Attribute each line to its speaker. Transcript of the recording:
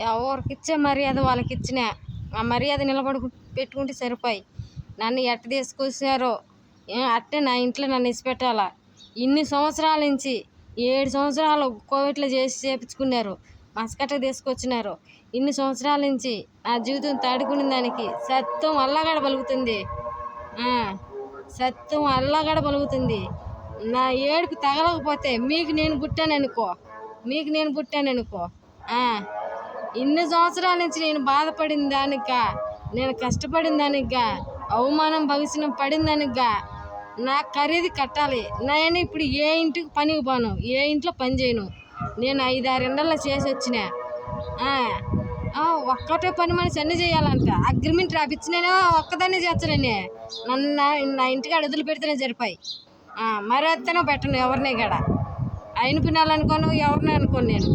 Speaker 1: ఎవరికి ఇచ్చే మర్యాద వాళ్ళకి ఇచ్చిన ఆ మర్యాద పెట్టుకుంటే సరిపోయి. నన్ను ఎట్ట తీసుకొచ్చారో అట్టే నా ఇంట్లో నన్ను ఇసిపెట్టాలా. ఇన్ని సంవత్సరాల నుంచి 7 సంవత్సరాలు కోవిడ్లో చేపించుకున్నారు, మస్కట్కి తీసుకొచ్చినారు. ఇన్ని సంవత్సరాల నుంచి నా జీవితం తడుకునే దానికి సత్యం అల్లగడ పలుకుతుంది. సత్యం అల్లగడ పలుకుతుంది. నా ఏడుపు తగలకపోతే మీకు నేను పుట్టాననుకో. ఇన్ని సంవత్సరాల నుంచి నేను బాధపడిన దానికా, నేను కష్టపడిన దానికా, అవమానం భవిష్యం పడిన దానికా నా ఖరీదు కట్టాలి. నేను ఇప్పుడు ఏ ఇంటికి పనికి పోను, ఏ ఇంట్లో పని చేయను. నేను 5-6 ఇండ్లలో చేసి వచ్చిన. ఒక్కటే పని మనిషి అన్నీ చేయాలంట. అగ్రిమెంట్ రాపిచ్చి నేను ఒక్కదాన్నే చేస్తానని నన్ను నా ఇంటికాడ వదిలి పెడితేనే సరిపోయి. మరి వస్తేనే పెట్టను ఎవరినే కాడ అయిన పినాలనుకోను, ఎవరినే అనుకోను నేను.